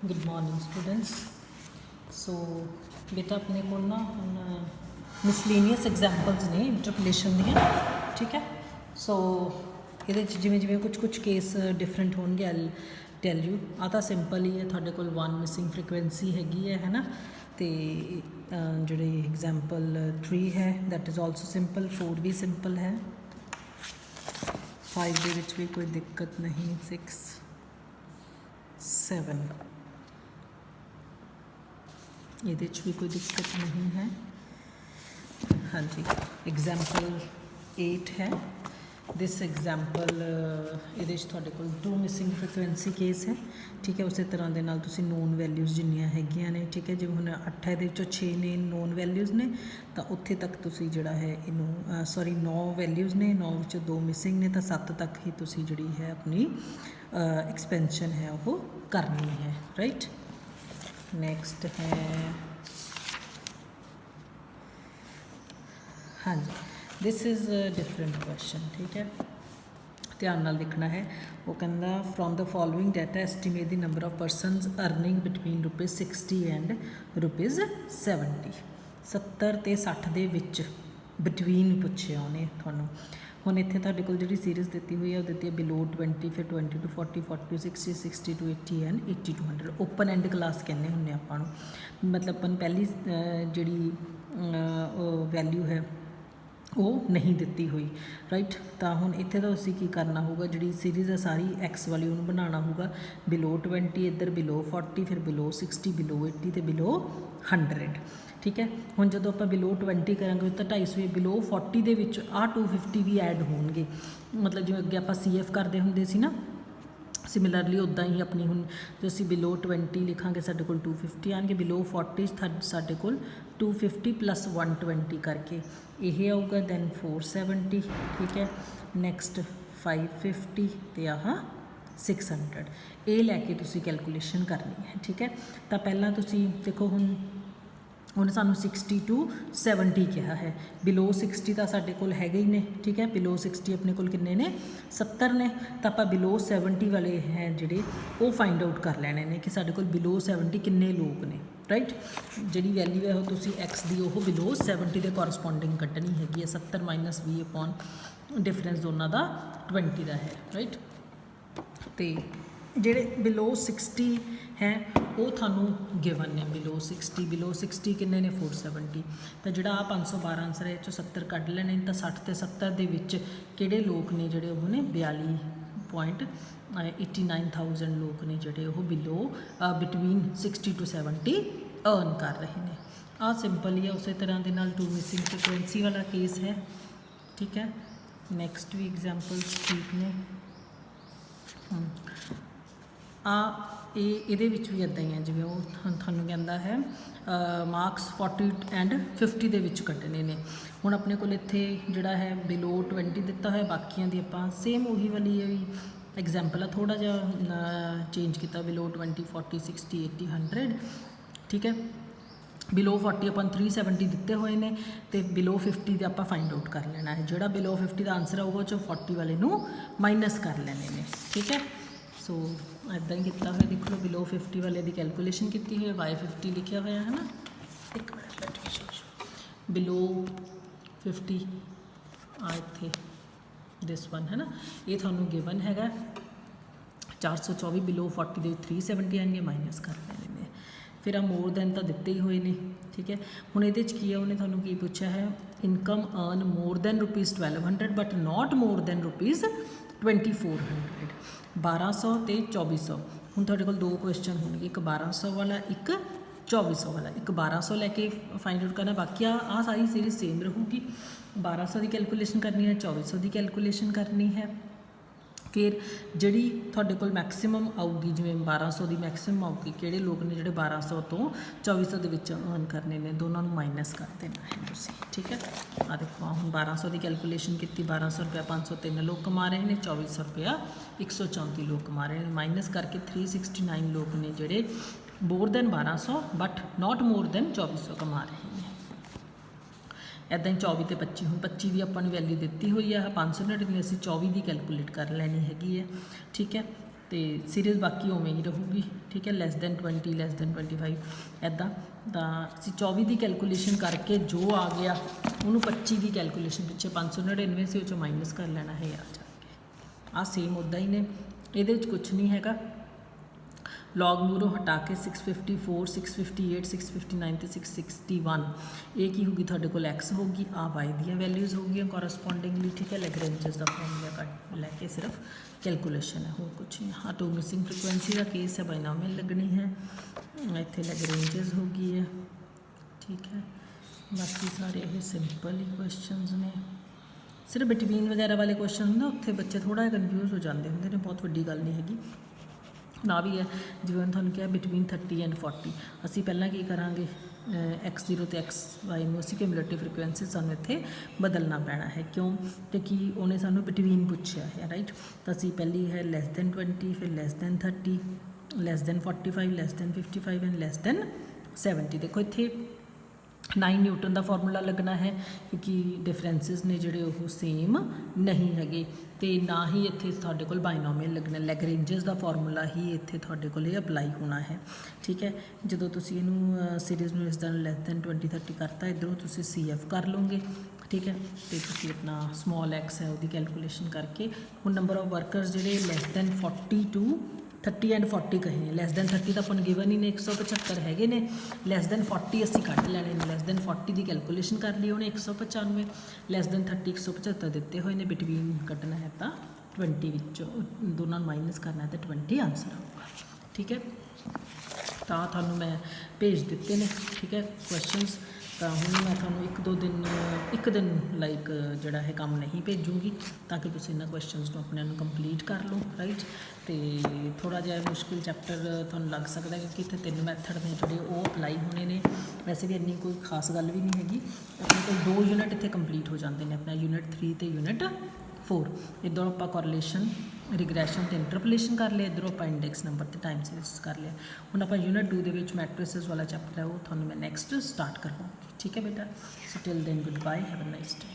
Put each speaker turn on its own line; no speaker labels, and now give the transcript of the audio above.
Good morning students. सो बेटा अपने को ना मिसलेनियस एग्जाम्पल्स ने इंटरपोलेशन दियाँ, ठीक है। सो ये जिमें जिमें कुछ कुछ केस डिफरेंट होंगे, आई टेल यू। आ तो सिंपल ही है, थोड़े को वन मिसिंग फ्रीकुएंसी हैगी है ना। तो जोड़े एग्जाम्पल 3 है दैट इज़ ऑल्सो सिंपल, 4 भी सिंपल है, 5 के भी कोई दिक्कत नहीं, 6 7 ये भी कोई दिक्कत नहीं है। हाँ जी, एग्जाम्पल 8 है। दिस एग्जाम्पल ये थोड़े को 2 मिसिंग फ्रीकुएंसी केस है, ठीक है। उस तरह के नाल तुसी नोन वैल्यूज़ जिन्नियां हैगियां ने, ठीक है। जिवें हुण 8 है, 6 ने नोन वैल्यूज़ ने, तो उत्थे तक तुसी जिहड़ा है इनू सॉरी 9 वैल्यूज़ ने, 9 विचों 2 मिसिंग ने, तो 7 तक ही तुसी जिहड़ी है अपनी एक्सपेंशन है वो करनी है, राइट। नेक्स्ट है हाँ जी, दिस इज़ डिफरेंट क्वेश्चन, ठीक है। ध्यान नाल लिखना है। वो कहता from the following data estimate the number of persons earning between ₹60 and ₹70। 70 ते 60 दे विच बिटवीन पुछे उन्हें थानू। हुण इत्थे तुहाडे कोल जिहड़ी सीरीज़ दित्ती हुई है वो दित्ती है बिलो 20, फिर 20 to 40, 40 to 60, 60 to 80 and 80 to 100। Open and class कहने हुन्ने आपां नूं, मतलब अपन पहली जिहड़ी वैल्यू है वो नहीं दिती हुई, राइट। तो हुण इत्थे तो असीं की करना होगा, जिहड़ी सीरीज़ है सारी एक्स वाली उन्होंने बनाना होगा। बिलो 20 इधर बिलो 40, फिर बिलो 60, बिलो 80 तो बिलो 100, ठीक है। हुण जदों आपां बिलो 20 करांगे तो 250 बिलो 40 दे विच आ 250 भी ऐड होणगे, मतलब जिवें अगे आपां CF करदे हुंदे सी ना, सिमिलरली उदा ही अपनी हुण जो असीं बिलो 20 लिखांगे साडे कोल 250 आएंगे, बिलो 40 साडे कोल 250 प्लस 120 करके ये आऊगा, दैन 470, ठीक है। नैक्सट 550 तो आह 600, ये लैके तुसीं कैलकुलेशन करनी है, ठीक है। तो पहला तुसीं देखो उन्हें सानू 60 to 70 कहा है, बिलो 60 तो साढ़े कोल हैगे ही ने, ठीक है। बिलो 60 अपने कोल किन्ने ने 70 ने, तो आप बिलो 70 वाले हैं जिहड़े वो फाइंड आउट कर लैने ने कि साढ़े कोल बिलो 70 किन्ने लोग ने, राइट। जिहड़ी वैल्यू है वो तुसी एक्स दी वो बिलो 70 के कॉरसपोंडिंग कड्डनी हैगी है, 70 माइनस 20 अपॉन डिफरेंस दोनों का 20 का है, राइट। तो जिहड़े बिलो 60 हैं वो थानू गिवन ने, बिलो 60 किन्ने ने 470, तो जिहड़ा 512 आंसर है 70 कढ लेने, तो 60 ते 70 दे विच किहड़े लोग ने जिहड़े वो ने 42.89,000 लोग ने जिहड़े वो बिलो बिटवीन 60 to 70 अर्न कर रहे हैं। आ सिंपल ही है, उस तरह के नाल 2 मिसिंग फ्रीकुएंसी वाला केस है, ठीक है। नैक्सट भी एग्जाम्पल्स ठीक ने। ये भी इदा ही है, जिवें वो थानू कहता है मार्क्स 40 एंड 50 दे विच कड्ढने ने। हुण अपने कोल इत्थे जिहड़ा है बिलो 20 दिता है, बाकियां दी आपां सेम उही वाली एग्जाम्पल है, थोड़ा जिहा चेंज किया, बिलो 20, 40, 60, 80, 100, ठीक है। बिलो 40 अपन 370 दिते हुए हैं, तो बिलो 50 तो आप फाइंड आउट कर लेना है, जोड़ा बिलो 50 का आंसर आऊगा जो 40 वाले माइनस कर लेने ने, ठीक है। सो इदा ही किया हुआ, देख लो बिलो 50 वाले की कैलकुलेशन की हुई है, Y50 लिखा हुआ है ना, एक मिनट, बिलो 50 आ इत्थे दिस वन है ना, ये थानू गिवन हैगा 424, बिलो 40 के 370 आएंगे, माइनस कर लेने। फिर आ मोर दैन तो दिते ही हुए ने, ठीक है। हुण इहदे च की है, उन्हें थानू की पूछा है, income earn more than ₹1200 but not more than ₹2400, 1200 तो 2400। हुण तुहाडे कोल 2 क्वेश्चन होणगे, एक 1200 वाला, एक 2400 वाला। एक 1200 लैके फाइंड आउट करना, बाकी आ सारी सीरीज सेम रहूगी। 1200 की कैलकुलेशन करनी है, 2400 की कैलकुलेशन करनी है। फिर जिहड़ी तुहाडे कोल मैक्सीमम आऊगी, जिवें 1200 की मैक्सीमम आऊगी, किहड़े लोग ने जिहड़े 1200 तो 2400 के विच अर्न करने ने, दोनों माइनस कर देना है तुसीं, ठीक है। आ देखो हुण 1200 की कैलकुलेशन की, 1200 रुपया 503 लोग कमा रहे हैं, 2400 रुपया 134 लोग कमा रहे हैं, माइनस करके 369 लोग ने जिहड़े more than 1200 but not more than 2400 कमा रहे हैं। इदा ही 24 तो 25, हूँ 25 की अपन वैल्यू दी हुई है, 599 असी 24 की कैलकुलेट कर लैनी हैगी है, ठीक है। ਤੇ ਸੀਰੀਜ਼ ਬਾਕੀ ਉਵੇਂ ਹੀ ਰਹੂਗੀ, ਠੀਕ ਹੈ। ਲੈਸ ਦੈਨ 20 ਲੈਸ ਦੈਨ 25 ਇੱਦਾਂ। ਤਾਂ ਅਸੀਂ 24 ਦੀ ਕੈਲਕੂਲੇਸ਼ਨ ਕਰਕੇ ਜੋ ਆ ਗਿਆ ਉਹਨੂੰ 25 ਦੀ ਕੈਲਕੂਲੇਸ਼ਨ ਪਿੱਛੇ 599 ਸੀ ਉਹ 'ਚੋਂ ਮਾਈਨਸ ਕਰ ਲੈਣਾ ਹੈ ਆ ਜਾ ਕੇ। ਆਹ ਸੇਮ ਉੱਦਾਂ ਹੀ ਨੇ, ਇਹਦੇ ਵਿੱਚ ਕੁਛ ਨਹੀਂ ਹੈਗਾ। ਲੌਗ ਮੂਰੋਂ ਹਟਾ ਕੇ 654 658 659 ਤੇ 661 ਇਹ ਕੀ ਹੋਊਗੀ ਤੁਹਾਡੇ ਕੋਲ x ਹੋਊਗੀ, ਆ y ਦੀਆਂ ਵੈਲਿਊਜ਼ ਹੋਊਗੀਆਂ ਕੋਰਸਪੋਂਡਿੰਗਲੀ, ਠੀਕ ਹੈ। ਲੈਗਰੇਂਜਸ ਦਾ ਫਾਰਮੂਲਾ ਕੱਢ ਲੈ ਕੇ ਸਿਰਫ ਕੈਲਕੂਲੇਸ਼ਨ ਹੈ, ਹੋਰ ਕੁਛ ਨਹੀਂ। ਹਾਂ, 2 ਮਿਸਿੰਗ ਫ੍ਰੀਕੁਐਂਸੀ ਦਾ ਕੇਸ ਹੈ, ਬਾਇਨੋਮੀਅਲ ਲੱਗਣੀ ਹੈ, ਇੱਥੇ ਲੈਗਰੇਂਜਸ ਹੋ ਗਈ ਹੈ, ਠੀਕ ਹੈ। ਬਾਕੀ ਸਾਰੇ ਇਹ ਸਿੰਪਲ ਹੀ ਕੁਐਸਚਨਸ ਨੇ। ਸਿਰਫ ਬਿਟਵੀਨ ਵਗੈਰਾ ਵਾਲੇ ਕੁਐਸਚਨ ਹੁੰਦੇ ਉੱਥੇ ਬੱਚੇ ਥੋੜ੍ਹਾ ਜਿਹਾ ਕਨਫਿਊਜ਼ ਹੋ ਜਾਂਦੇ ਹੁੰਦੇ ਨੇ, ਬਹੁਤ ਵੱਡੀ ਗੱਲ ਨਹੀਂ ਹੈਗੀ। ਨਾ ਵੀ ਹੈ, ਜਿਵੇਂ ਤੁਹਾਨੂੰ ਕਿਹਾ ਬਿਟਵੀਨ 30 ਐਂਡ 40 ਅਸੀਂ ਪਹਿਲਾਂ ਕੀ ਕਰਾਂਗੇ, x0 ਤੇ xy ਨੂੰ ਅਸੀਂ ਕਿਊਮੂਲੇਟਿਵ ਫ੍ਰੀਕੁਐਂਸੀ ਸਾਨੂੰ ਇੱਥੇ ਬਦਲਣਾ ਪੈਣਾ ਹੈ। ਕਿਉਂ? ਕਿਉਂਕਿ ਉਹਨੇ ਸਾਨੂੰ ਬਿਟਵੀਨ ਪੁੱਛਿਆ ਹੈ, ਰਾਈਟ। ਤਾਂ ਅਸੀਂ ਪਹਿਲੀ ਹੈ ਲੈਸ ਦੈਨ 20, ਫਿਰ less than 30, less than 45, less than 55 and less than 70। ਦੇਖੋ ਇੱਥੇ 9 ਨਿਊਟਨ ਦਾ ਫਾਰਮੂਲਾ ਲੱਗਣਾ ਹੈ ਕਿਉਂਕਿ ਡਿਫਰੈਂਸਿਸ ਨੇ ਜਿਹੜੇ ਉਹ ਸੇਮ ਨਹੀਂ ਹੈਗੇ, ਅਤੇ ਨਾ ਹੀ ਇੱਥੇ ਤੁਹਾਡੇ ਕੋਲ ਬਾਇਨੋਮੀਅਲ ਲੱਗਣਾ। ਲੈਗਰੇਂਜਸ ਦਾ ਫਾਰਮੂਲਾ ਹੀ ਇੱਥੇ ਤੁਹਾਡੇ ਕੋਲ ਇਹ ਅਪਲਾਈ ਹੋਣਾ ਹੈ, ਠੀਕ ਹੈ। ਜਦੋਂ ਤੁਸੀਂ ਇਹਨੂੰ ਸੀਰੀਜ਼ ਨੂੰ ਇਸ ਦਾ ਲੈਸ ਦੈਨ 20 30 ਕਰਤਾ, ਇੱਧਰੋਂ ਤੁਸੀਂ CF ਕਰ ਲਓਗੇ, ਠੀਕ ਹੈ। ਅਤੇ ਤੁਸੀਂ ਆਪਣਾ ਸਮੋਲ x ਹੈ ਉਹਦੀ ਕੈਲਕੂਲੇਸ਼ਨ ਕਰਕੇ ਹੁਣ ਨੰਬਰ ਆਫ ਵਰਕਰਸ ਜਿਹੜੇ ਲੈਸ ਦੈਨ 40 to 30 ਐਂਡ 40 ਕਹੇ ਨੇ। ਲੈਸ ਦੈਨ 30 ਤਾਂ ਆਪਾਂ ਨੂੰ ਗਿਵਨ ਹੀ ਨੇ 175 ਹੈਗੇ ਨੇ, ਲੈਸ ਦੈਨ 40 ਅਸੀਂ ਕੱਢ ਲੈਣੇ ਨੇ। ਲੈਸ ਦੈਨ 40 ਦੀ ਕੈਲਕੂਲੇਸ਼ਨ ਕਰ ਲਈ ਉਹਨੇ 195, ਲੈਸ ਦੈਨ 30 175 ਦਿੱਤੇ ਹੋਏ ਨੇ, ਬਿਟਵੀਨ ਕੱਢਣਾ ਹੈ ਤਾਂ 20 ਵਿੱਚੋਂ ਦੋਨਾਂ ਨੂੰ ਮਾਈਨਸ ਕਰਨਾ ਹੈ ਤਾਂ 20 ਆਨਸਰ ਆਊਗਾ, ਠੀਕ ਹੈ। ਤਾਂ ਤੁਹਾਨੂੰ ਮੈਂ ਭੇਜ ਦਿੱਤੇ ਨੇ, ਠੀਕ ਹੈ, ਕੁਐਸਚਨਸ। ਤਾਂ ਹੁਣ ਮੈਂ ਤੁਹਾਨੂੰ ਇੱਕ ਦਿਨ ਲਾਈਕ ਜਿਹੜਾ ਹੈ ਕੰਮ ਨਹੀਂ ਭੇਜੂੰਗੀ ਤਾਂ ਕਿ ਤੁਸੀਂ ਇਹਨਾਂ ਕੁਐਸਚਨਸ ਨੂੰ ਆਪਣੇ ਨੂੰ ਕੰਪਲੀਟ ਕਰ ਲਓ, ਰਾਈਟ। ਅਤੇ ਥੋੜ੍ਹਾ ਜਿਹਾ ਮੁਸ਼ਕਿਲ ਚੈਪਟਰ ਤੁਹਾਨੂੰ ਲੱਗ ਸਕਦਾ ਕਿਉਂਕਿ ਇੱਥੇ 3 ਮੈਥਡ ਨੇ ਜਿਹੜੇ ਉਹ ਅਪਲਾਈ ਹੋਣੇ ਨੇ। ਵੈਸੇ ਵੀ ਇੰਨੀ ਕੋਈ ਖਾਸ ਗੱਲ ਵੀ ਨਹੀਂ ਹੈਗੀ, ਆਪਣੇ ਕੋਲ 2 ਯੂਨਿਟ ਇੱਥੇ ਕੰਪਲੀਟ ਹੋ ਜਾਂਦੇ ਨੇ, ਆਪਣਾ ਯੂਨਿਟ 3 ਅਤੇ ਯੂਨਿਟ 4। ਇੱਧਰੋਂ ਆਪਾਂ ਕੋਰਿਲੇਸ਼ਨ, ਰਿਗਰੈਸ਼ਨ ਅਤੇ ਇੰਟਰਪੋਲੇਸ਼ਨ ਕਰ ਲਿਆ, ਇੱਧਰੋਂ ਆਪਾਂ ਇੰਡੈਕਸ ਨੰਬਰ ਅਤੇ ਟਾਈਮ ਸੀਰੀਜ਼ ਕਰ ਲਿਆ। ਹੁਣ ਆਪਾਂ ਯੂਨਿਟ 2 ਦੇ ਵਿੱਚ ਮੈਟ੍ਰਿਸਿਸ ਵਾਲਾ ਚੈਪਟਰ ਹੈ ਉਹ ਤੁਹਾਨੂੰ ਮੈਂ ਨੈਕਸਟ ਸਟਾਰਟ ਕਰਵਾਉਂਗੀ, ਠੀਕ ਹੈ ਬੇਟਾ। So till then goodbye, have a nice day.